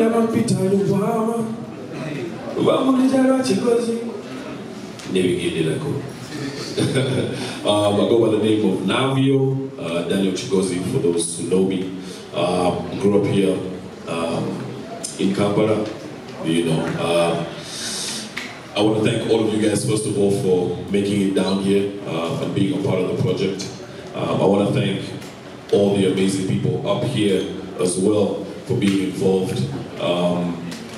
I go by the name of Navio, Daniel Chigozi, for those who know me. Grew up here in Kampala. You know, I want to thank all of you guys, first of all, for making it down here and being a part of the project. I want to thank all the amazing people up here as well for being involved.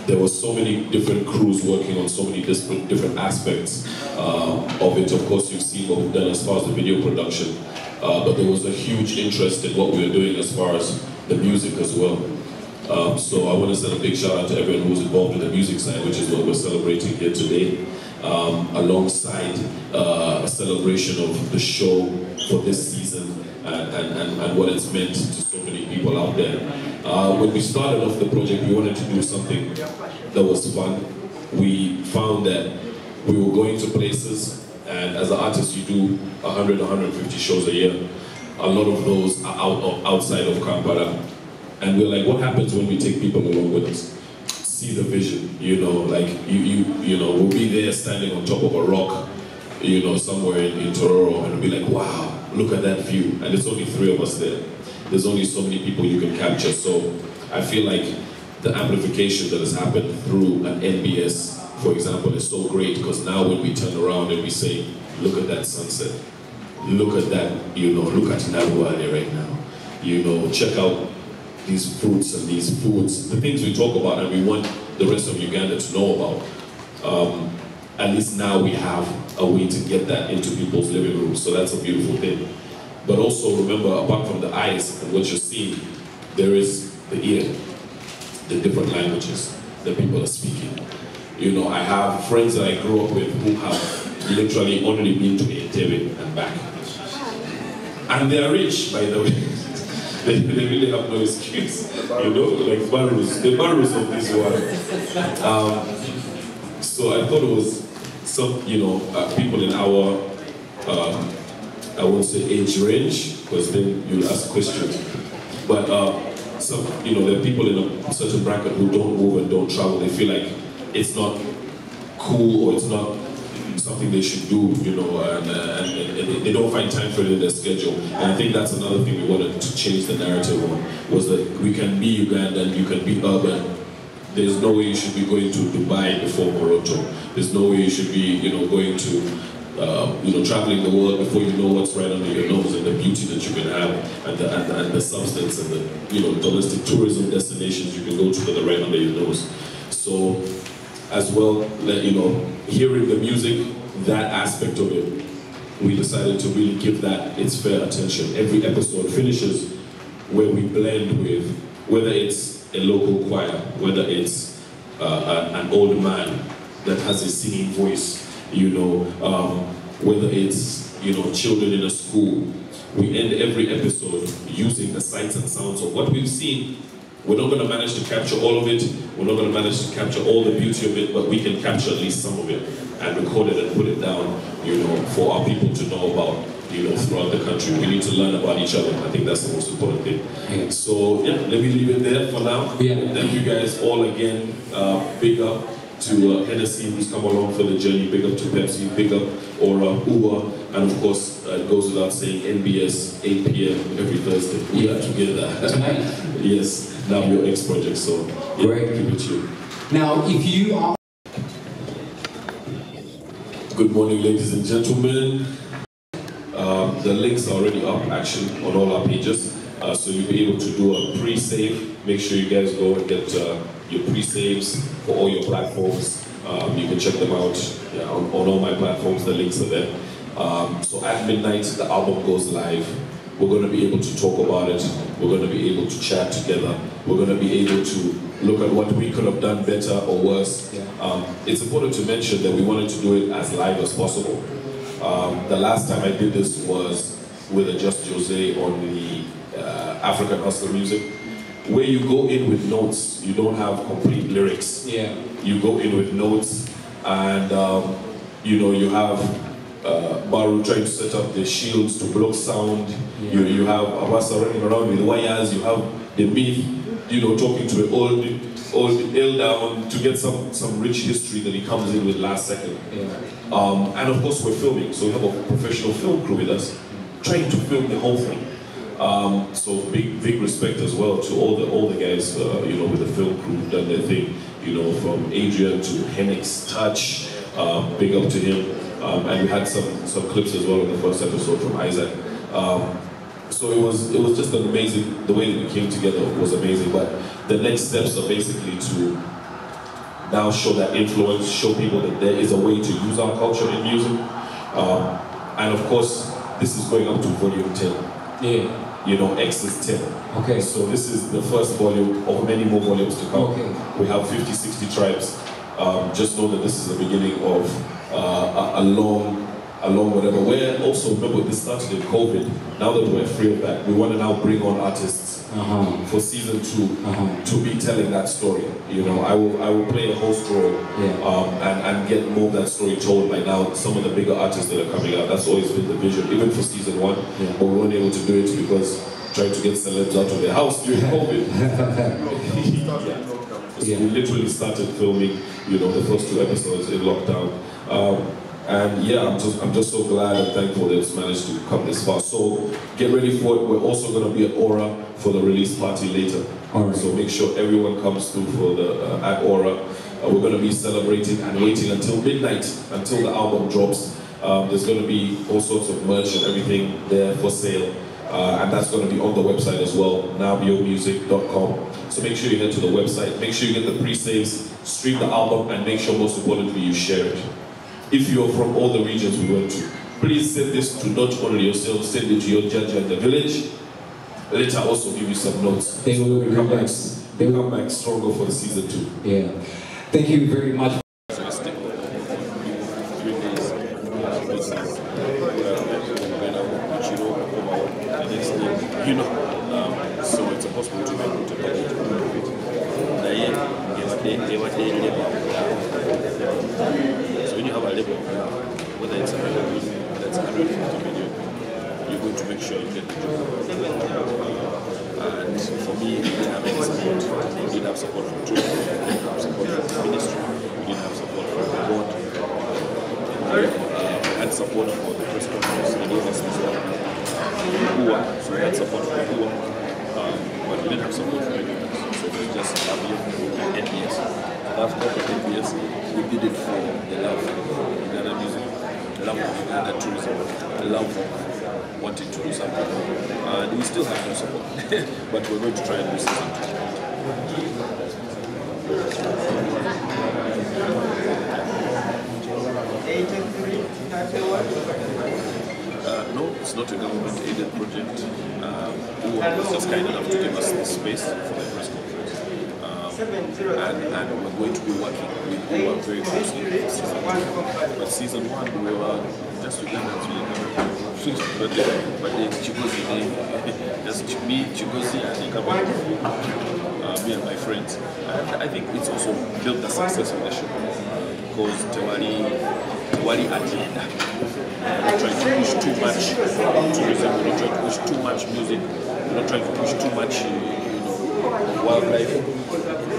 There were so many different crews working on so many different aspects of it. Of course, you've seen what we've done as far as the video production, but there was a huge interest in what we were doing as far as the music as well. So I want to send a big shout out to everyone who was involved with the music side, which is what we're celebrating here today, alongside a celebration of the show for this season and what it's meant to so many people out there. When we started off the project, we wanted to do something that was fun. We found that we were going to places, and as an artist you do 100, 150 shows a year. A lot of those are outside of Kampala. And we're like, what happens when we take people along with us? See the vision, you know, like you know, we'll be there standing on top of a rock, you know, somewhere in Tororo, and we'll be like, wow, look at that view. And there's only 3 of us there. There's only so many people you can capture. So I feel like the amplification that has happened through an NBS, for example, is so great, because now when we turn around and we say, look at that sunset, look at that, you know, look at Naruale right now, you know, check out these fruits and these foods, the things we talk about and we want the rest of Uganda to know about. At least now we have a way to get that into people's living rooms, so that's a beautiful thing. But also remember, apart from the eyes and what you're seeing, there is the ear, the different languages that people are speaking. You know, I have friends that I grew up with who have literally only been to Entebbe and back. And they are rich, by the way. They really have no excuse, you know, like the barrows of this world. So I thought it was some, you know, people in our, I won't say age range, because then you'll ask questions. But some, you know, there are people in a certain bracket who don't move and don't travel. They feel like it's not cool or it's not something they should do, you know, and they don't find time for it in their schedule. And I think that's another thing we wanted to change the narrative on, was that we can be Ugandan, you can be urban. There's no way you should be going to Dubai before Morocco. There's no way you should be, you know, going to, you know, traveling the world before you know what's right under your nose and the beauty that you can have and the substance and the, you know, domestic tourism destinations you can go to that are right under your nose. So, as well, you know, hearing the music, that aspect of it, we decided to really give that its fair attention. Every episode finishes where we blend with, whether it's a local choir, whether it's an old man that has a singing voice, you know, whether it's, you know, children in a school. We end every episode using the sights and sounds of what we've seen. We're not going to manage to capture all of it, we're not going to manage to capture all the beauty of it, but we can capture at least some of it and record it and put it down, you know, for our people to know about, you know, throughout the country. We need to learn about each other. I think that's the most important thing. Yeah. So, yeah, let me leave it there for now. Yeah. Thank you guys all again. Big up to Hennessy, who's come along for the journey. Big up to Pepsi, big up Uber, and of course, it goes without saying, NBS, 8 p.m. every Thursday. We are together. Tonight? Yes, Navio X project, so yeah, great. Keep it chill. Now, if you are... Good morning, ladies and gentlemen. The links are already up, actually, on all our pages. So you'll be able to do a pre-save. Make sure you guys go and get your pre-saves for all your platforms. You can check them out on all my platforms. The links are there. So at midnight, the album goes live. We're going to be able to talk about it. We're going to be able to chat together. We're going to be able to look at what we could have done better or worse. Yeah. It's important to mention that we wanted to do it as live as possible. The last time I did this was with a Just Jose on the African Hustler music, where you go in with notes. You don't have complete lyrics. Yeah. You go in with notes, and you know, you have Baru trying to set up the shields to block sound. Yeah. You have Abasa running around with wires. You have the myth, you know, talking to an old or ill down to get some rich history that he comes in with last second. And of course we're filming, so we have a professional film crew with us, trying to film the whole thing. So big respect as well to all the guys, you know, with the film crew who've done their thing. You know, from Adrian to Hennik's Touch, big up to him. And we had some clips as well in the first episode from Isaac. So it was just an amazing, the way that we came together was amazing. But the next steps are basically to now show that influence, show people that there is a way to use our culture in music. And of course, this is going up to volume 10. Yeah. You know, X is 10. Okay. So this is the first volume of many more volumes to come. Okay. We have 50, 60 tribes. Just know that this is the beginning of a long whatever. Where also, remember, this started in COVID. Now that we're free of that, we want to now bring on artists for season 2 to be telling that story. You know, I will play a host role and get more of that story told by now. Some of the bigger artists that are coming out, that's always been the vision, even for season 1. But we weren't able to do it because trying to get celebs out of their house during COVID. So we literally started filming, you know, the first 2 episodes in lockdown. And yeah, I'm just so glad and thankful that it's managed to come this far. So get ready for it. We're also going to be at Aura for the release party later. So make sure everyone comes through for the at Aura. We're going to be celebrating and waiting until midnight, until the album drops. There's going to be all sorts of merch and everything there for sale. And that's going to be on the website as well, naviomusic.com. So make sure you head to the website, make sure you get the pre-saves, stream the album, and make sure most importantly you share it. If you're from all the regions we went to, please send this to not only yourself, send it to your judge at the village. Later also give you some notes. They will come back stronger for the season 2. Yeah. Thank you very much. You know, so it's impossible to make it. So when you have a label, whether it's a record that's 150 million, you're going to make sure you get the job. And for me, we didn't have any support. We didn't have support from True, we didn't have support from the ministry, we didn't have support from the board. We had support for the press conference, the business as well. So we had support from Uwa, but we didn't have support from anyone. So it was just Navio and NBS. After NBS, we did it for the love of Uganda music, the love of Uganda tourism, the love of wanting to do something. And we still have no support, but we're going to try and do something. No, it's not a government-aided project. Uwa was just kind enough to give us this space for the press conference. And we're going to be working with Uwa very closely for season 2. But season 1, we were just Ugandans, but the Chigozi name, just me, Chigozi, and me and my friends. And I think it's also built the success of the show because Tewali agenda. We're not trying to push too much tourism, we're not trying to push too much music, we're not trying to push too much wildlife.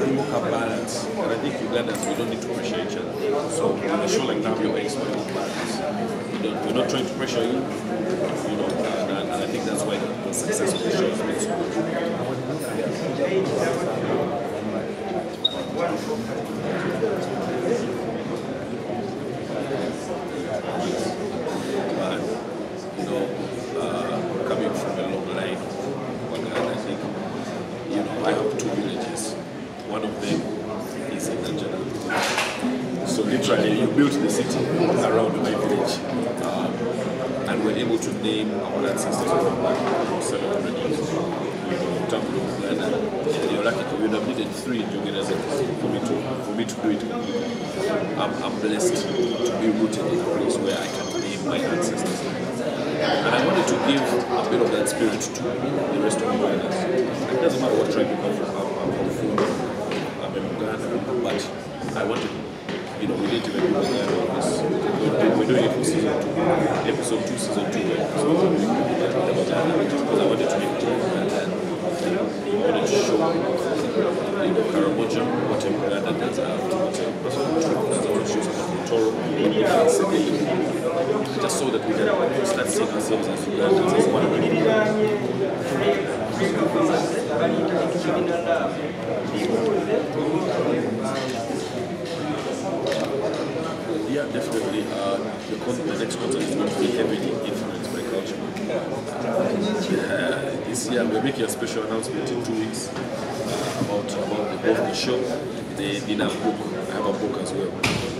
We work a balance, and I think Ugandans, we don't need to pressure each other. So on a show like Navio X, we work balance. We're not trying to pressure you, and I think that's why the success of the show has been so good. Coming from a long line of Uganda, I think, I have 2 villages. One of them is in Nigeria. So literally, you built the city around my village. And we're able to name our ancestors for 700 years. You're lucky to have needed 3 organizations for me to do it. I'm blessed to be rooted in a place where I can name my ancestors. And I wanted to give a bit of that spirit to the rest of the Ugandans. It doesn't matter what tribe you come from. I'm from Fundo, I'm in Uganda, but I wanted, we didn't even do this. We're doing it for season 2, episode 2, season 2, because I wanted to make it. And I wanted to show, Karamoja, the next concert is going to be heavily influenced by culture. This year we're making a special announcement in 2 weeks about both the show. They did a book. I have a book as well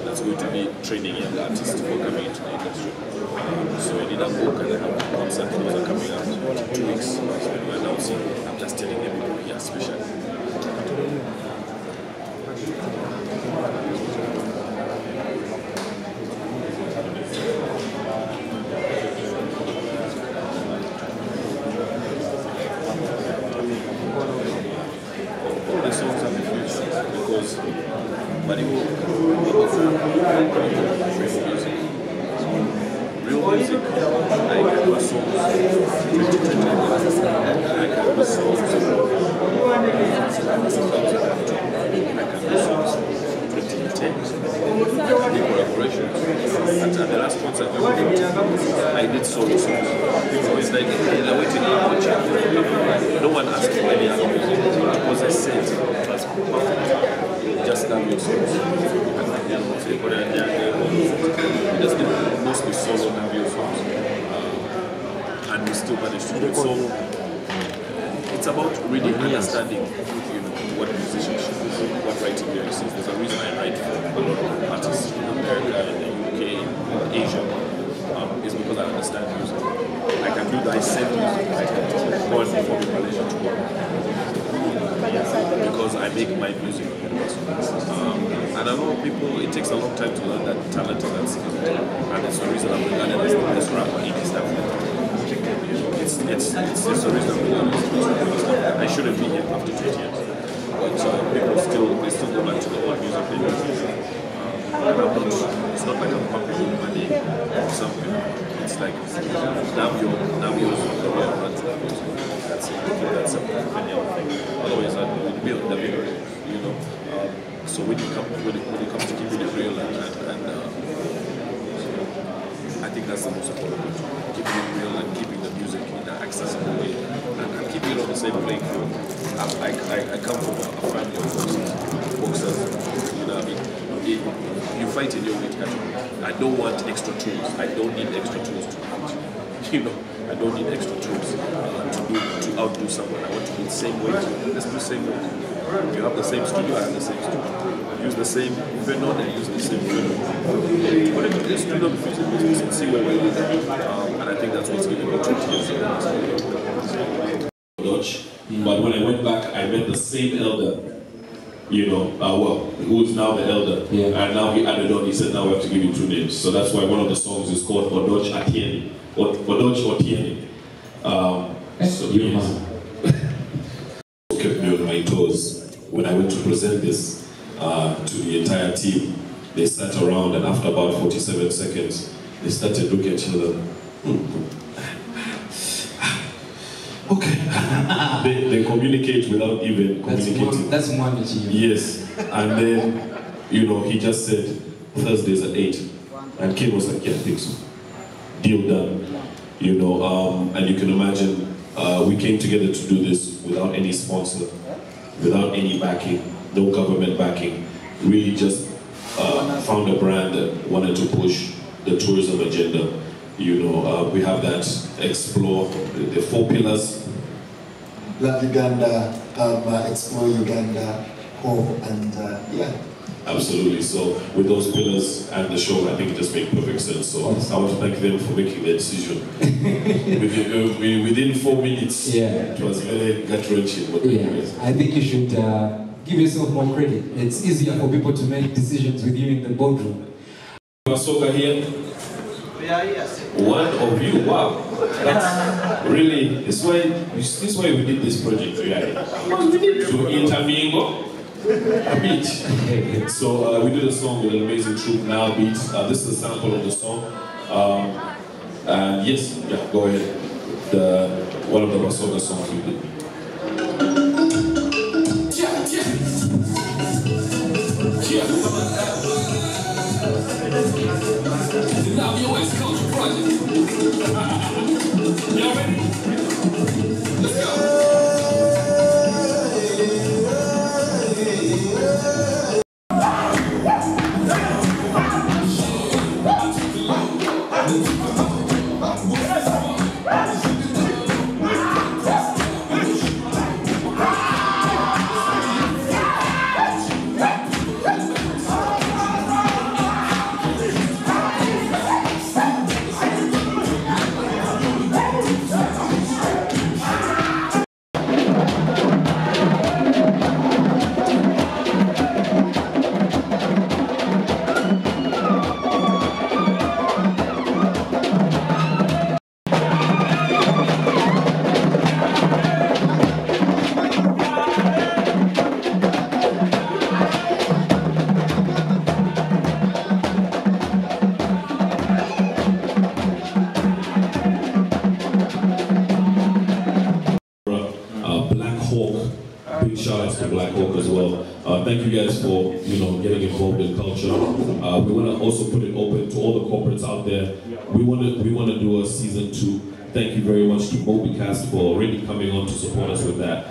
that's going to be training young artists for coming into the industry. So I did a book and I have a concert that are coming out in 2 weeks. So we're announcing. I'm just telling everybody here especially. But real music, I can do songs 2020, I can do songs 2010, big collaborations. At the last concert I did solo songs. So it's like they're waiting for a chance. No one asked for any other music because I said it was perfect. Just Navio songs. Just did mostly solo Navio songs. And we still managed to do it. So it's about really understanding, what musicianship is, what writing lyrics is. There's a reason I write for a lot of artists in America, in the UK, Asia, is because I understand music. I can do the same music. I can go and perform in Malaysia tomorrow. Because I make my music. And a lot of people, it takes a long time to learn that talent and that skill. And it's the reason I'm regarded as the best rapper in East Africa. It's the reason I'm regarded as the best rapper in East Africa. I shouldn't be here after 20 years. But people still go back to the old music they do. And it's not like I'm pumping money or something. It's like Navio's the real runs of music. That's it. That's a many other thing. Otherwise, I would build the bigger, so when it comes to keeping it real, and I think that's the most important. Keeping it real and keeping the music in an accessible way, and keeping it on the same playing field. I come from a family of boxers. You fight in your weight category. I don't want extra tools. I don't need extra tools to fight. I don't need extra tools to outdo someone. I want to do the same weight. Let's do the same weight. You have the same studio, I have the same studio. Use the same phenol, I use the same phenol. Put it in the studio of music business and see where we're going. And I think that's what's going to be 20 years Dutch. But when I went back, I met the same elder, who is now the elder. Yeah. And now he added on, he said, now we have to give you 2 names. So that's why one of the songs is called Odoch Atieni. Odoch Otieni. So yes. Kept me on my toes. When I went to present this to the entire team, they sat around, and after about 47 seconds, they started looking at each other. Okay. they communicate without even communicating. That's one achievement. Yes. And then, he just said, Thursdays at 8. And Kim was like, yeah, I think so. Deal done. And you can imagine, we came together to do this without any sponsor, without any backing, no government backing. Really just found a brand that wanted to push the tourism agenda. We have that explore, the 4 pillars. Love Uganda, explore Uganda, hope, and yeah. Absolutely. So with those pillars and the show, I think it just made perfect sense. So I want to thank them for making their decision. within 4 minutes, yeah. It was very gut-wrenching. Yeah. I think you should give yourself more credit. It's easier for people to make decisions with you in the boardroom. Masoka here. One of you, wow. That's really, this is why we did this project, really. To intermingle a bit. So we did a song with an amazing troupe, Now Beats. This is a sample of the song. And yes, yeah, go ahead. One of the Masoka songs we did. The Navio West Culture Project. Y'all ready? Let's go. big shout outs to Black Hawk as well. Thank you guys for getting involved in culture. We want to also put it open to all the corporates out there. We want to do a season 2. Thank you very much to MobiCast for already coming on to support us with that.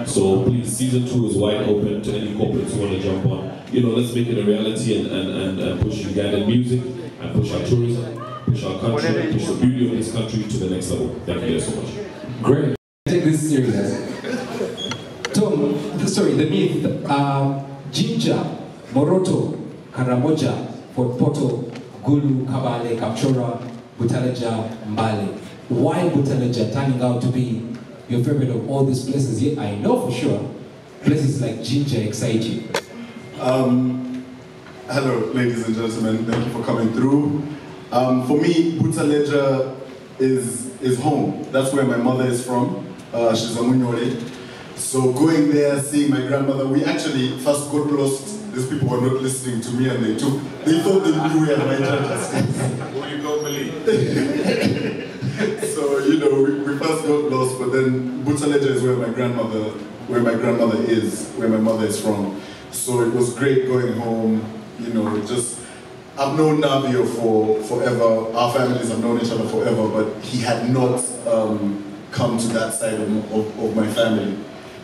So please, season 2 is wide open to any corporates who want to jump on. Let's make it a reality and push Ugandan music and push our tourism, push our country, push the beauty of this country to the next level. Thank you guys so much. Great. Take this serious. Tom, the myth. Jinja, Moroto, Karamoja, Fort Poto, Gulu, Kabale, Kapchora, Butaleja, Mbale. Why Butaleja turning out to be your favorite of all these places? Yet I know for sure places like Jinja excite you. Hello, ladies and gentlemen. Thank you for coming through. For me, Butaleja is home. That's where my mother is from. She's a Munyore. So going there, seeing my grandmother, we actually first got lost. These people were not listening to me, and they thought they knew where my church was. Well, you don't believe. So we first got lost, but then Butaleja is where my grandmother is, where my mother is from. So it was great going home. I've known Navio for forever. Our families have known each other forever, but he had not come to that side of my family.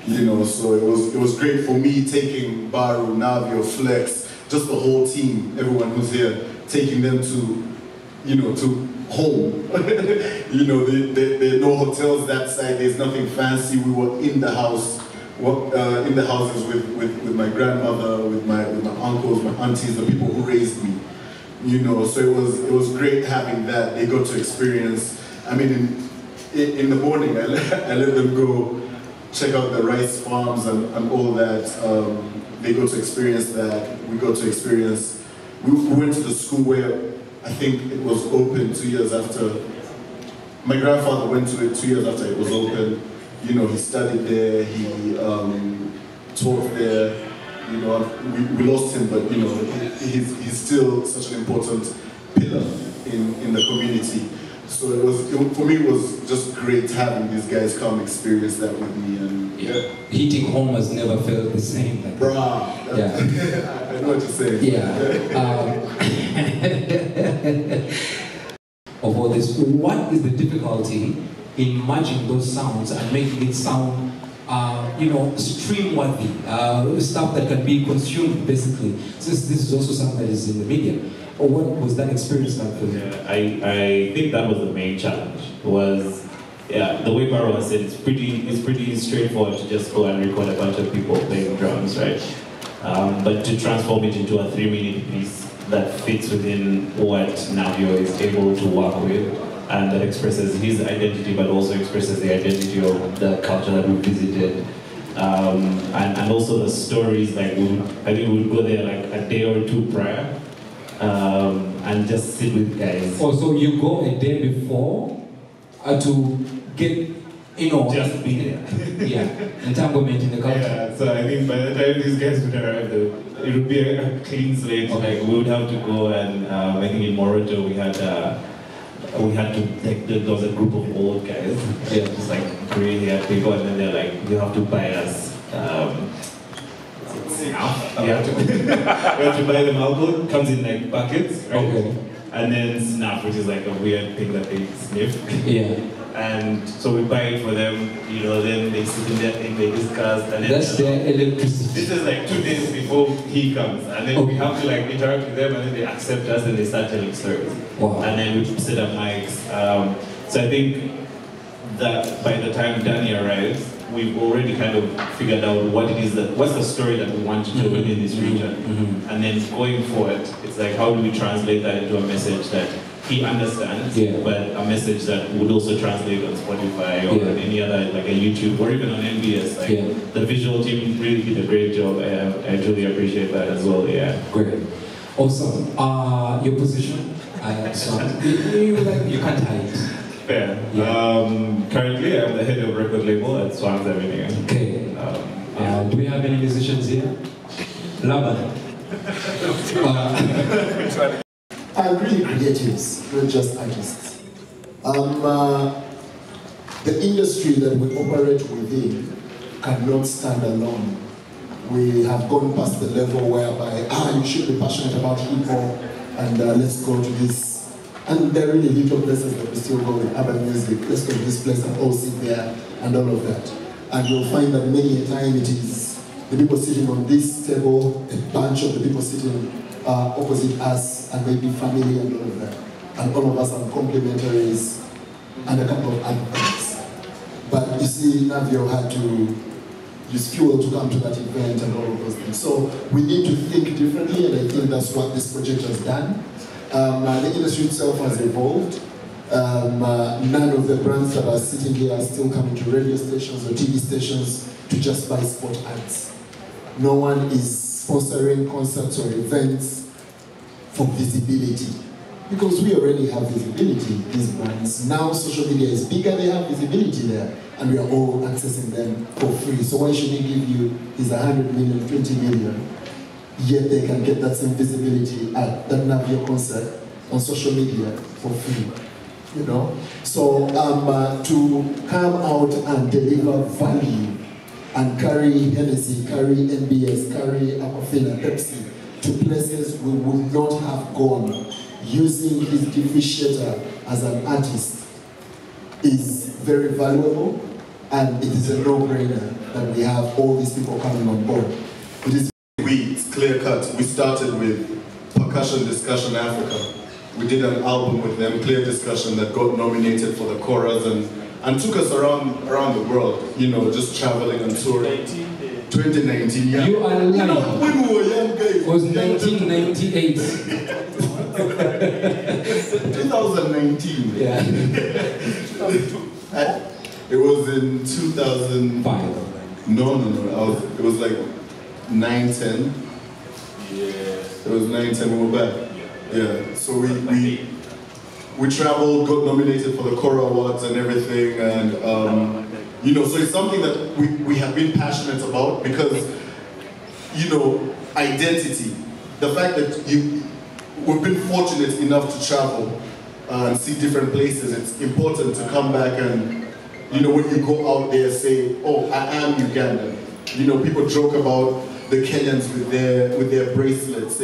So it was great for me taking Baru, Navio, Flex, just the whole team, everyone who's here, taking them to home. There are no hotels that side. There's nothing fancy. We were in the house, in the houses with my grandmother, with my uncles, my aunties, the people who raised me. So it was great having that. They got to experience. I mean, in the morning, I let them go check out the rice farms and all that. They got to experience that. We got to experience. We went to the school where I think it was open 2 years after. My grandfather went to it 2 years after it was open. He studied there. He taught there. We lost him, but he's still such an important pillar in the community. So for me, it was just great having these guys come experience that with me. And Hitting home has never felt the same. Bruh, yeah. I know what you're saying. Yeah. Of all this, what is the difficulty in merging those sounds and making it sound stream-worthy, stuff that can be consumed, basically. Since this is also something that is in the media. Or what was that experience like for you? I think that was the main challenge. The way Baro has said, it's pretty straightforward to just go and record a bunch of people playing drums, right? But to transform it into a 3-minute piece that fits within what Navio is able to work with, and that expresses his identity, but also expresses the identity of the culture that we visited. And also the stories, I think we would go there like a day or two prior, and just sit with guys. Oh, so you go a day before to get, just be there. Yeah, entanglement in the culture. Yeah, so I think by the time these guys would arrive, it would be a clean slate. Okay. Like we would have to go and I think in Moroto we had to, there was a group of old guys, just like gray haired people, and then they're like, you have to buy us snuff. You have to buy them alcohol. It comes in like buckets, right? Okay. And then snuff, which is like a weird thing that they sniff. Yeah. And so we buy it for them, then they sit in their thing, they discuss, and then that's their electricity. This is like 2 days before he comes, and then we have to like interact with them, and then they accept us and they start telling stories. Wow. And then we set up mics. So I think that by the time Danny arrives, we've already kind of figured out what's the story that we want to do within this region. Mm-hmm. And then going forward, it's like, how do we translate that into a message that he understands, but a message that would also translate on Spotify or on any other, like a YouTube or even on NBS. The visual team really did a great job. I truly appreciate that as well. Yeah. Great. Awesome. Your position? You can't hide. Fair. Currently, I'm the head of record label at Swans Avenue. Okay. Do we have any musicians here? Laban. I'm really creatives, not just artists. The industry that we operate within cannot stand alone. We have gone past the level whereby, you should be passionate about hip-hop, and let's go to this. And there are really little places that we still go with urban music. Let's go to this place and all sit there and all of that. And you'll find that many a time it is the people sitting on this table, a bunch of the people sitting opposite us, and maybe family and all of that. And all of us are complementaries and a couple of other things. But you see, Navio had to use fuel to come to that event and all of those things. So we need to think differently, and I think that's what this project has done. The industry itself has evolved. None of the brands that are sitting here are still coming to radio stations or TV stations to just buy spot ads. No one is sponsoring concerts or events for visibility, because we already have visibility, these brands. Now social media is bigger, they have visibility there, and we are all accessing them for free. So why should we give you is 100 million, 20 million, yet they can get that same visibility at the Navio concert on social media for free, you know? So to come out and deliver value and carry Hennessy, carry NBS, carry Aquafina, Pepsi to places we would not have gone using his differentiator as an artist is very valuable, and it is a no-brainer that we have all these people coming on board. It is It's clear cut. We started with Percussion Discussion Africa. We did an album with them, Clear Discussion, that got nominated for the Choras and took us around the world, you know, just traveling and touring. 2019, yeah. You are lying. You know, when we were young guys. It was 1998. 2019. Yeah. It was in 2005. No. It was like 9-10. Yeah. It was 9-10 we were back. Yeah. So we traveled, got nominated for the Cora Awards and everything, and you know, so it's something that we have been passionate about, because, you know, identity, the fact that we've been fortunate enough to travel and see different places. It's important to come back and, you know, when you go out there, say, oh, I am Ugandan. You know, people joke about the Kenyans with their bracelets.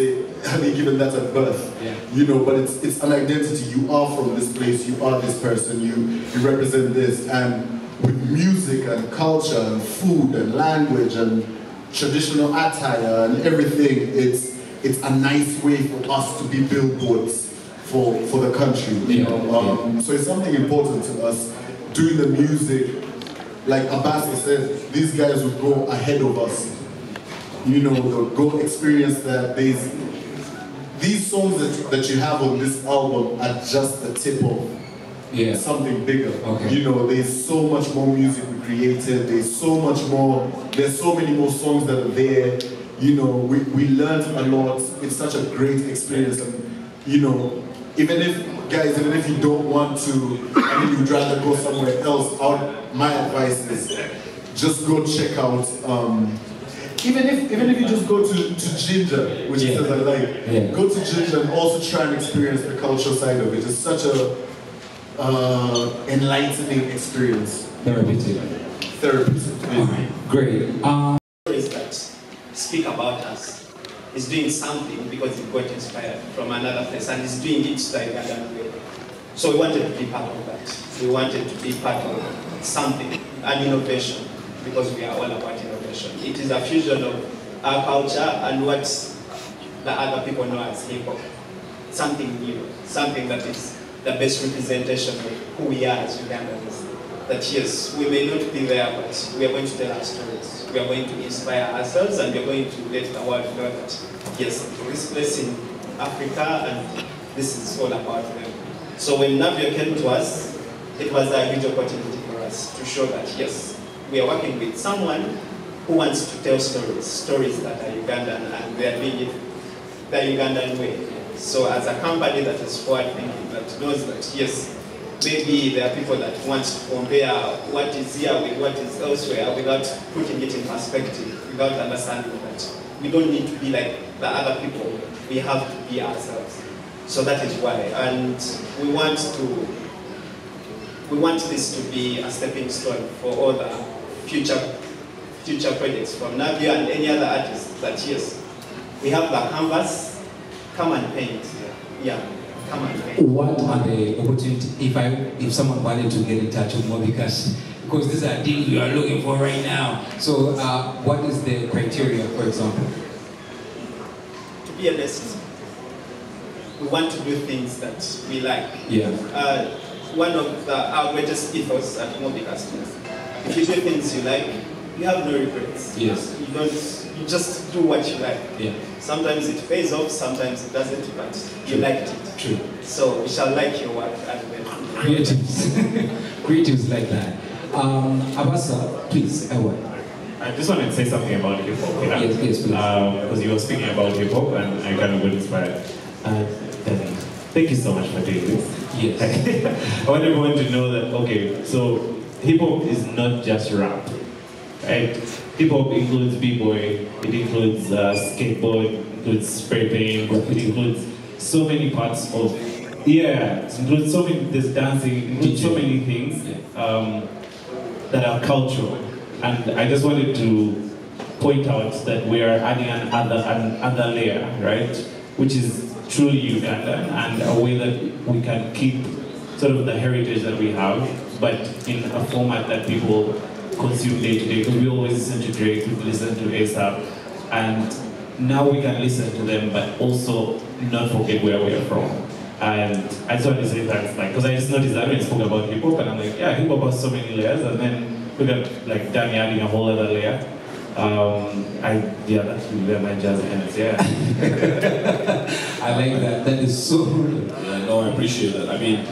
Have they given that at birth? Yeah. You know, but it's an identity. You are from this place. You are this person. You represent this. And with music and culture and food and language and traditional attire and everything, it's a nice way for us to be billboards for the country. You know? So it's something important to us. Doing the music, like Abasi said, these guys would go ahead of us. You know, they'll go experience that. These songs that you have on this album are just the tip of something bigger. Okay. You know, there's so much more music we created. There's so many more songs that are there. You know, we learned a lot. It's such a great experience. And, you know, even if you don't want to, I mean, you'd rather go somewhere else, my advice is just go check out, even if you just go to Ginger, which is I like, go to Ginger and also try and experience the cultural side of it. It's such a enlightening experience. Therapeutic. Great. Stories that speak about us. He's doing something because he got inspired from another place, and he's doing it the Ugandan way. So we wanted to be part of that. We wanted to be part of something, an innovation, because we are all about innovation. It is a fusion of our culture and what the other people know as hip-hop. Something new, something that is the best representation of who we are as Ugandans. That yes, we may not be there, but we are going to tell our stories. We are going to inspire ourselves, and we are going to let the world know that yes, this place in Africa, and this is all about them. So when Navio came to us, it was a huge opportunity for us to show that yes, we are working with someone who wants to tell stories that are Ugandan, and they are doing it the Ugandan way. So as a company that is forward thinking, that knows that yes, maybe there are people that want to compare what is here with what is elsewhere without putting it in perspective, without understanding that we don't need to be like the other people, we have to be ourselves. So that is why, and we want this to be a stepping stone for all the future future projects from Navio and any other artists that yes, we have the canvas, come and paint. Yeah, come and paint. What are the opportunities if someone wanted to get in touch with Mobikas? Because these are things you are looking for right now. So what is the criteria, for example? To be honest, we want to do things that we like. Yeah. One of our greatest ethos at Mobikas is if you do things you like, you have no regrets. Yes. You just do what you like. Yeah. Sometimes it pays off, sometimes it doesn't, but you liked it. True. So we shall like your work and then Creatives. Creatives like that. Abasa, please, Ewan. I just wanted to say something about hip hop. Yeah? Yes, please. Because you were speaking about hip hop, and I kind of got inspired. Thank you so much for doing this. Yes. I want everyone to know that, okay, so hip hop is not just rap, right? Hip hop includes b-boy, it includes skateboard, it includes spray paint, it includes so many parts of, it includes so many, there's dancing, it includes so many things that are cultural. And I just wanted to point out that we are adding another layer, right? Which is truly Ugandan, and a way that we can keep sort of the heritage that we have, but in a format that people consume day to day. Because we always listen to Drake, we listen to ASAP, and now we can listen to them, but also not forget where we are from. And I just want to say that, because I just noticed that when I spoke about hip hop, and I'm like, yeah, hip hop has so many layers, and then look at like Danny adding a whole other layer. That's really my jazz hands, yeah. I like that. That is so real. Yeah, no, I appreciate that. I mean,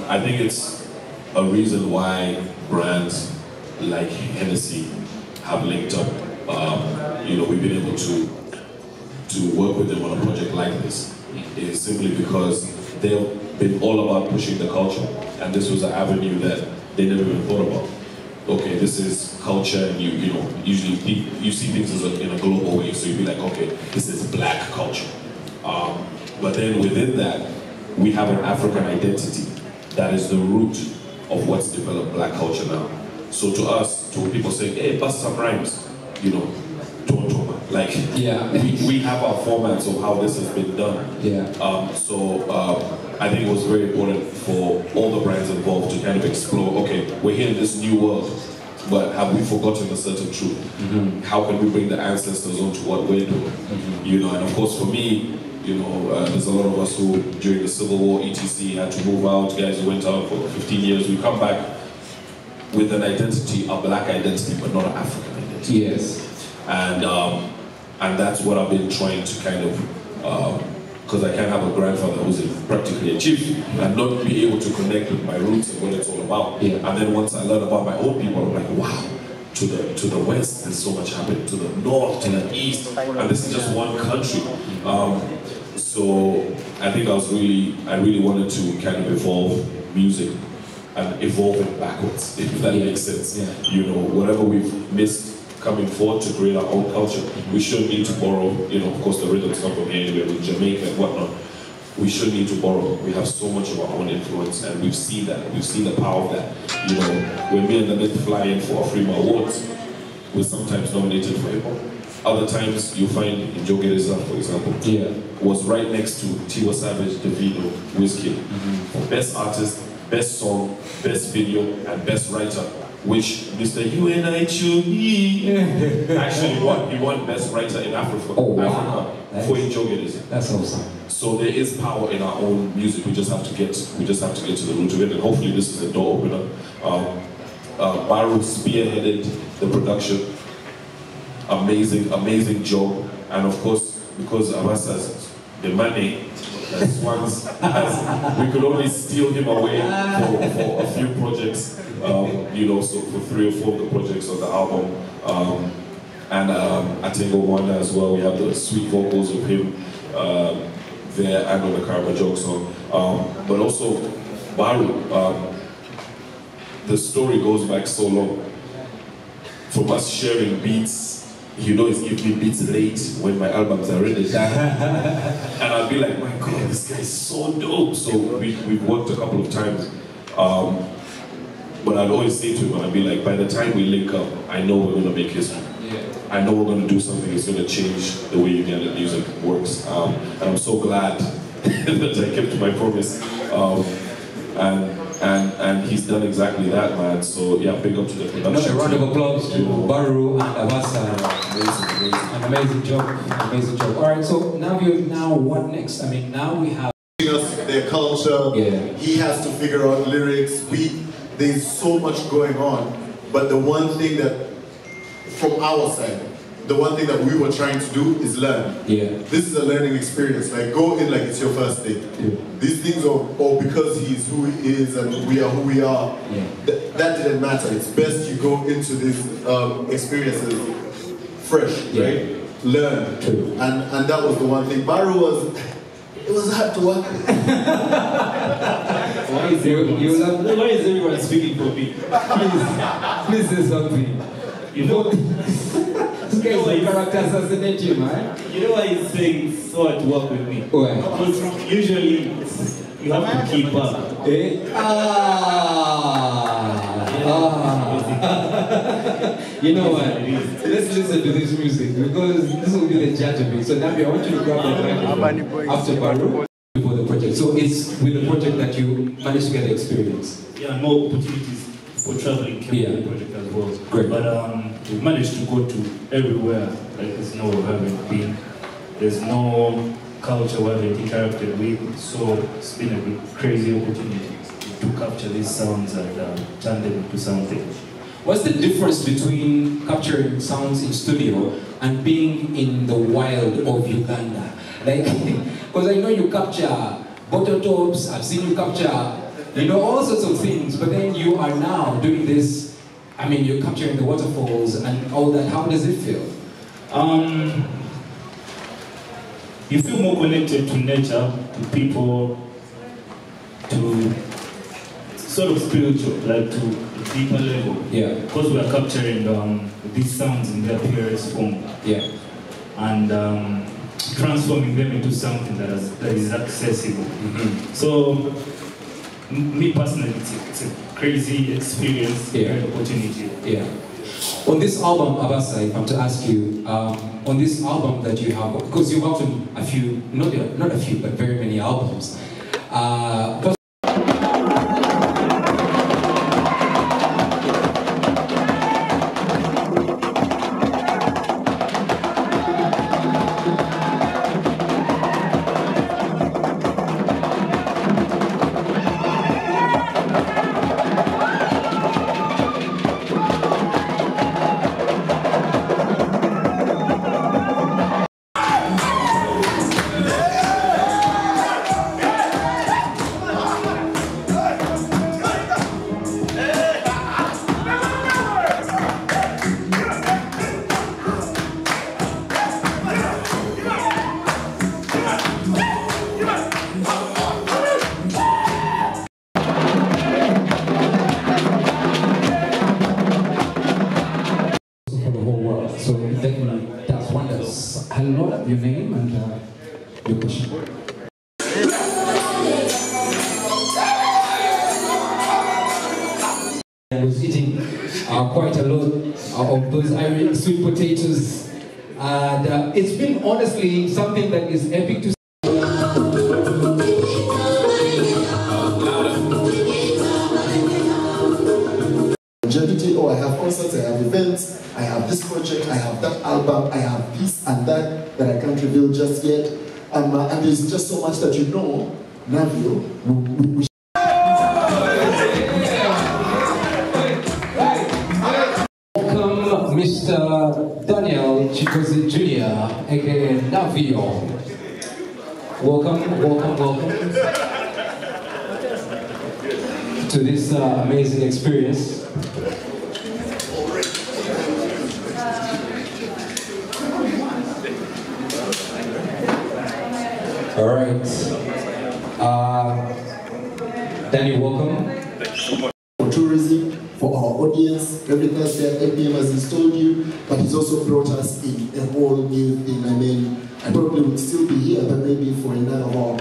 I think it's a reason why brands like Hennessy have linked up. We've been able to work with them on a project like this. Is simply because they've been all about pushing the culture, and this was an avenue that they never even thought about. Okay, this is culture, and usually you see things in a global way, so you'd be like, okay, this is black culture. But then within that, we have an African identity that is the root of what's developed black culture now. So to us, to people saying, hey, bust some rhymes, don't talk. Like, we have our formats of how this has been done. Yeah. I think it was very important for all the brands involved to kind of explore, okay, we're here in this new world, but have we forgotten a certain truth? Mm-hmm. How can we bring the ancestors onto what we're doing? Mm-hmm. And of course for me, there's a lot of us who, during the Civil War, etc., had to move out, guys who went out for 15 years, we come back with an identity, a black identity, but not an African identity. Yes. And that's what I've been trying to kind of, because I can't have a grandfather who's practically a chief and not be able to connect with my roots and what it's all about. Yeah. And then once I learn about my own people, I'm like, wow, to the west, there's so much happening, to the north, to the east, and this is just one country. So I think I really wanted to kind of evolve music and evolve it backwards, if that makes sense. Yeah. Whatever we've missed coming forward to create our own culture, we shouldn't need to borrow, of course the rhythms come from anywhere, with Jamaica and whatnot. We shouldn't need to borrow. We have so much of our own influence, and we've seen that. We've seen the power of that. When me and the men fly in for Afrima Awards, we're sometimes nominated for hip hop. Other times, you find in Jogereza, for example, was right next to Tiwa Savage, Davido, Wizkid, for best artist, best song, best video, and best writer, which Mr. UNICHUB actually won. He won best writer in Africa. Oh, wow. For Jogereza. That's awesome. So there is power in our own music. We just have to get to the root of it, and hopefully this is a door opener. Baru spearheaded the production. Amazing job, and of course, because Abbas has the money, we could only steal him away for a few projects, so for 3 or 4 of the projects on the album, and Atengo Wanda as well. We have the sweet vocals of him there and on the Karma Joke song, but also Baru. The story goes back so long, from us sharing beats. He's giving me beats late when my albums are ready. And I'll be like, my God, this guy is so dope. So we've worked a couple of times. But I'd always say to him, I'd be like, by the time we link up, I know we're going to make history. Yeah. I know we're going to do something that's going to change the way Ugandan music works. And I'm so glad that I kept my promise. And he's done exactly that, man. So yeah, big up to the production. A round of applause to Baru and Abasa. Amazing. An amazing job. Amazing job. All right, so Navio, now what next? I mean, now we have their culture. Yeah. He has to figure out lyrics. There's so much going on, but the one thing that, from our side, the one thing that we were trying to do is learn. Yeah. This is a learning experience. Like, go in like it's your first day. Yeah. These things are, or because he's who he is and we are who we are, yeah. That didn't matter. It's best you go into these experiences fresh, yeah. right? Learn. True. And that was the one thing. Baru was, it was hard to work with. Why is everyone speaking for me? Please say something. You know, this guy is a character assassinating, man. You know why he's saying so hard to work with me? Why? Because usually you have to keep up. Eh? You know what? Let's listen to this music because this will be the judge of it. So Navio, I want you to grab the microphone after Baru for the project. So it's with the project that you managed to get the experience. Yeah, more opportunities for traveling came with the project as well. Great. But we managed to go to everywhere. Like there's no we haven't been. There's no culture we haven't interacted with. So it's been a crazy opportunity to capture these sounds and turn them into something. What's the difference between capturing sounds in studio and being in the wild of Uganda? Like, because I know you capture bottle tops, I've seen you capture, you know, all sorts of things, but then you are now doing this, I mean, you're capturing the waterfalls and all that. How does it feel? You feel more connected to nature, to people, to sort of spiritual, like to a deeper level. Yeah. Because we are capturing these sounds in their purest form. Yeah. And transforming them into something that is accessible. Mm-hmm. So, me personally, it's a crazy experience, great opportunity. Yeah. On this album, Abasa, if I'm to ask you, on this album that you have, because you've worked on a few, not a few, but very many albums. Your name and your question. I was eating quite a lot of those Irish sweet potatoes, and it's been honestly something that is epic to see. Oh, I have concerts, I have events, I have this project, I have that album, I have this and that I can't reveal just yet. And there's just so much that you know, Navio. Welcome, Mr. Daniel Chikozi Jr., aka Navio. Welcome to this amazing experience. All right. Danny, welcome. For tourism, for our audience, every Thursday at 8 p.m. as he's told you, but he's also brought us in a whole new thing. I mean, I probably would still be here, but maybe for another hour.